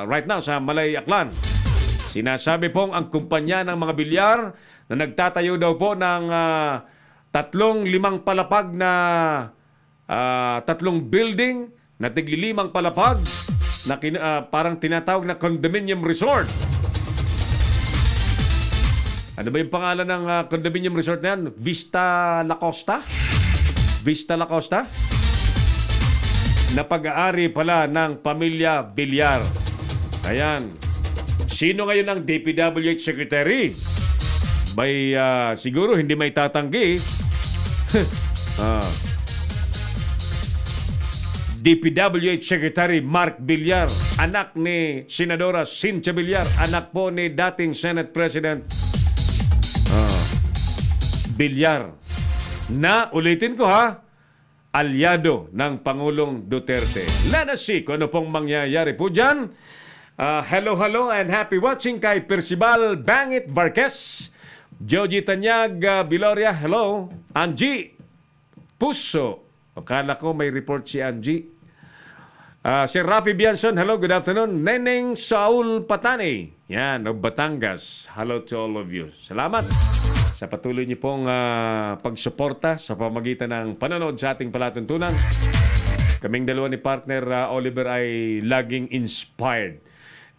Right now, sa Malay, Aklan. Sinasabi pong ang kumpanya ng mga bilyar na nagtatayo daw po ng 3-5 palapag na 3 building na tigli-5 palapag na parang tinatawag na condominium resort. Ano ba yung pangalan ng condominium resort na yan? Vista La Costa? Vista La Costa? Na pag-aari pala ng pamilya Villar. Ayan. Sino ngayon ang DPWH Secretary? May, siguro hindi may tatanggi. DPWH Secretary Mark Villar, anak ni Senadora Cynthia Villar, anak po ni dating Senate President Villar, na ulitin ko alyado ng Pangulong Duterte. Let us see kung ano pong mangyayari po dyan. Hello and happy watching kay Percival Bangit Varquez, Joji Tanyag Biloria, hello. Angie Puso, akala ko may report si Angie. Si Rafi Bianson, hello, good afternoon. Neneng Saul Patani, yan, of Batangas, hello to all of you. Salamat sa patuloy niyo pong pagsuporta sa pamagitan ng panonood sa ating palatuntunan. Kaming dalawa ni partner Oliver ay laging inspired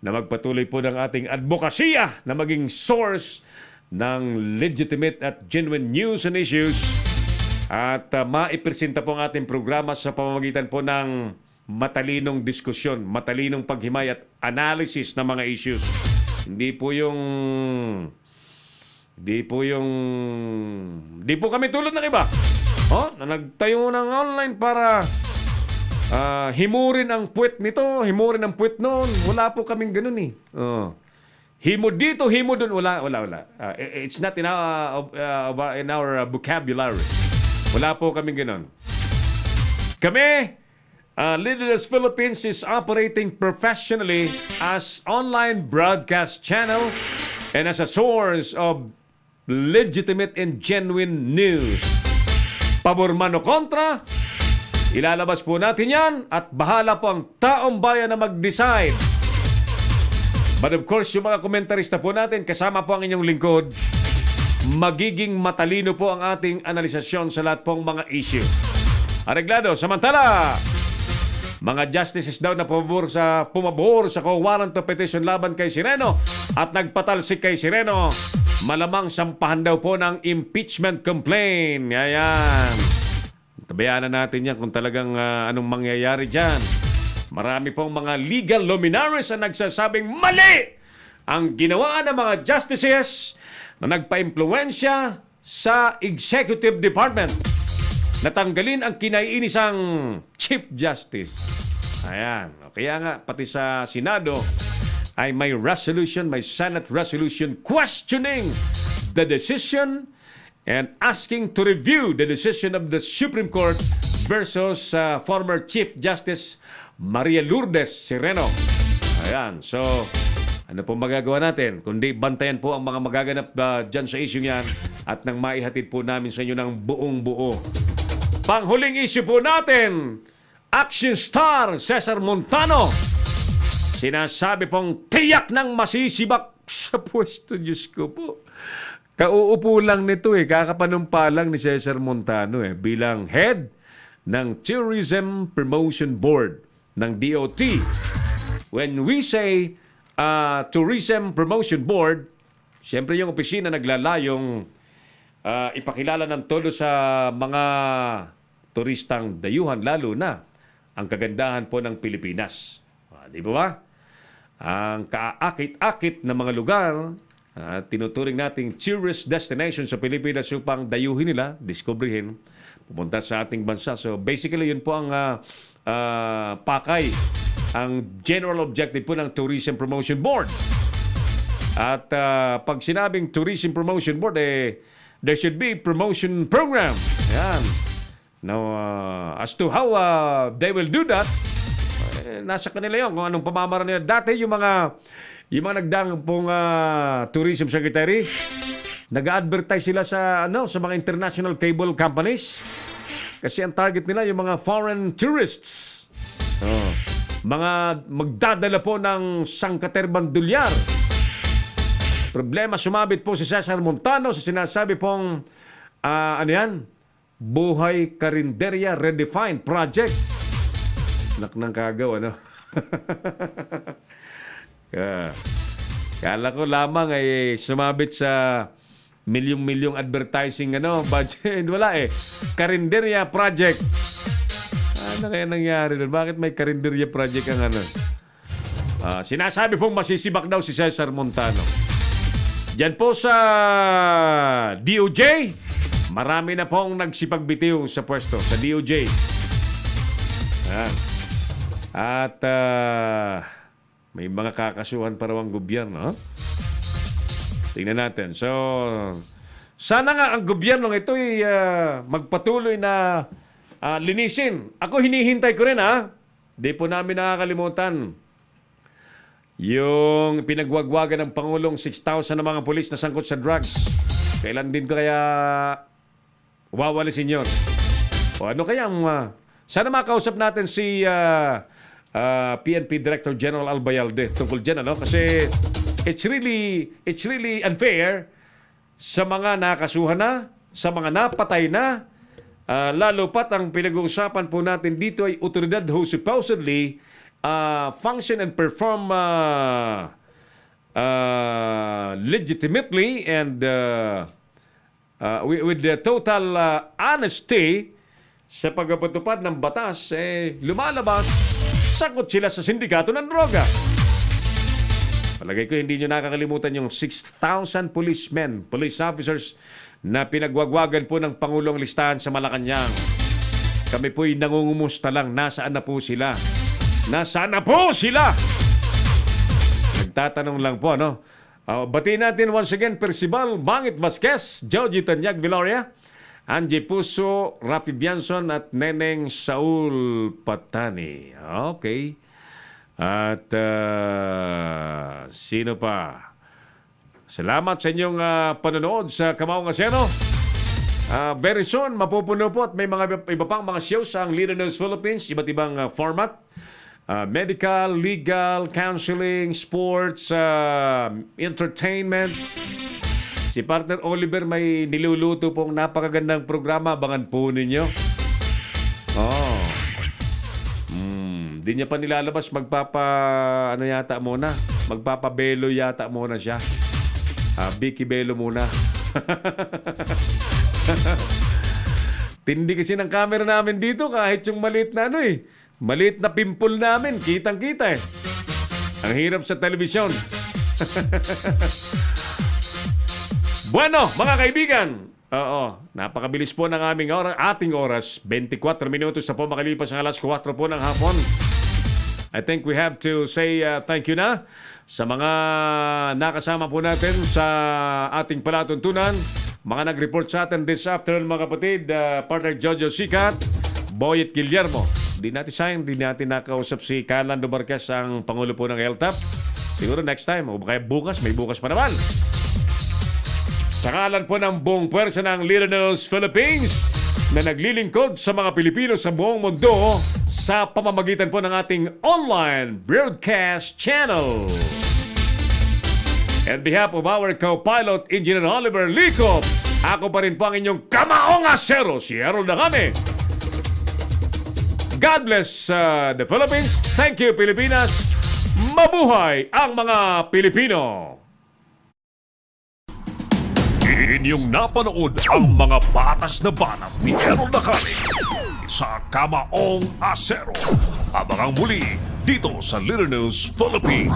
na magpatuloy po ng ating advokasya na maging source ng legitimate at genuine news and issues at maipresenta po ang ating programa sa pamamagitan po ng matalinong diskusyon, matalinong paghimay at analysis ng mga issues. Hindi po kami tulad ng iba. Na nagtayo ng online para himurin ang puwet nito, himurin ang puwet noon. Wala po kaming ganun eh. Himo dito, himo doon. Wala. It's not in our vocabulary. Wala po kaming ganun. Kami, Leaders Philippines is operating professionally as online broadcast channel and as a source of legitimate and genuine news. Pabor man o kontra, ilalabas po natin yan at bahala po ang taong bayan na mag-decide. But of course, yung mga komentarista po natin, kasama po ang inyong lingkod, magiging matalino po ang ating analisasyon sa lahat pong mga issue. Areglado, samantala, mga justices daw na pumabor sa warrant of petition laban kay Sireno at nagpatalsik kay Sireno, malamang sampahan daw po ng impeachment complaint. Ayan. Tabayaan na natin yan kung talagang anong mangyayari dyan. Marami pong mga legal luminaries na nagsasabing mali ang ginawa ng mga justices na nagpa-impluensya sa Executive Department. Natanggalin ang kinaiinisang Chief Justice. Ayan. Kaya nga, pati sa Senado ay may resolution, may Senate resolution questioning the decision and asking to review the decision of the Supreme Court versus former Chief Justice Maria Lourdes Sireno. Ayan. So, ano po magagawa natin? Kundi bantayan po ang mga magaganap dyan sa issue yan at nang maihatid po namin sa inyo ng buong buo. Panghuling issue po natin, action star Cesar Montano Sinasabi pong tiyak ng masisibak sa pwesto. Diyos ko po. Kauupo lang nito kakapanumpa lang ni Cesar Montano bilang head ng Tourism Promotion Board ng DOT. When we say Tourism Promotion Board, siyempre yung opisina naglalayong ipakilala ng todo sa mga turistang dayuhan, lalo na ang kagandahan po ng Pilipinas. Di ba? Ang kaakit-akit na mga lugar tinuturing nating tourist destination sa Pilipinas upang dayuhin nila, diskubrihin, pumunta sa ating bansa. So basically, yun po ang pakay, ang general objective po ng Tourism Promotion Board. At pag sinabing Tourism Promotion Board, there should be promotion program. Ayan. Now, as to how they will do that, nasa kanila yun kung anong pamamaraan nila. Dati yung mga nagdaang pong tourism secretary, nag-advertise sila sa mga international cable companies. Kasi ang target nila yung mga foreign tourists. Mga magdadala po ng sangkaterbang dolyar. Problema, sumabit po si Cesar Montano sa sinasabi pong Buhay Karinderya Redefined Project. Naknang kagaw, Kala ko lamang sumabit sa milyong-milyong advertising budget. Wala Karinderya Project. Ano kaya nangyari doon? Bakit may Karinderya Project ang sinasabi pong masisibak daw si Cesar Montano. Diyan po sa DOJ, marami na pong nagsipagbitiw sa pwesto sa DOJ. At may mga kakasuhan pa raw ang gobyerno. Tingnan natin. So, sana nga ang gobyernong ito magpatuloy na linisin. Ako hinihintay ko rin Di po namin nakakalimutan yung pinagwagwagan ng Pangulong 6,000 na mga pulis na sangkot sa drugs. Kailan din ko kaya wawalisin yun? O ano kaya sana makausap natin si PNP Director General Albayalde tungkol dyan, kasi it's really unfair sa mga nakasuhan na, sa mga napatay na, lalo pat ang pinag-uusapan po natin dito ay otoridad who supposedly function and perform legitimately and with the total honesty sa pagpapatupad ng batas, lumalabas, sakot sila sa sindikato ng droga. Palagay ko hindi nyo nakakalimutan yung 6,000 police officers na pinagwagwagan po ng Pangulong listahan sa Malacanang. Kami po'y nangungumusta lang, nasaan na po sila? Nasaan na po sila? Nagtatanong lang po, batiin natin once again, Percival Bangit Vasquez, Joji Tanyag Viloria, Angie Puso, Rafi Bianson at Neneng Saul Patani. Okay. At sino pa? Salamat sa inyong panonood sa Kamaong Asero. Very soon, mapupuno po at may mga iba pang mga shows ang Leader News Philippines, iba't ibang format. Medical, legal, counseling, sports, entertainment. Si partner Oliver may niluluto pong napakagandang programa. Abangan po ninyo. Di niya pa nilalabas. Magpapabelo yata muna siya. Vicky Belo muna. Tindi kasi ng camera namin dito kahit yung maliit na maliit na pimple namin, kitang-kita Ang hirap sa telebisyon. Bueno, mga kaibigan, napakabilis po ng ating oras. 24 minutos na po makalipas ang alas 4 po ng hapon. I think we have to say thank you na sa mga nakasama po natin sa ating palatuntunan. Mga nag-report sa atin this afternoon, mga kapatid, partner Jojo Sikat, Boyet Guillermo. Di natin nakausap si Carlando Marquez, ang Pangulo po ng LTAP. Siguro next time, o kaya bukas, may bukas pa naman. Sa ngalan po ng buong pwersa ng Leader News Philippines, na naglilingkod sa mga Pilipino sa buong mundo sa pamamagitan po ng ating online broadcast channel. On behalf of our co-pilot, Engineer Oliver Licop, ako pa rin po ang inyong kamaong asero, si Harold Nakame. God bless the Philippines. Thank you, Pilipinas. Mabuhay ang mga Pilipino. Inyong napanood ang mga batas na banat ni Harold Nakame sa Kamaong Asero. Abangang muli dito sa Little News Philippines.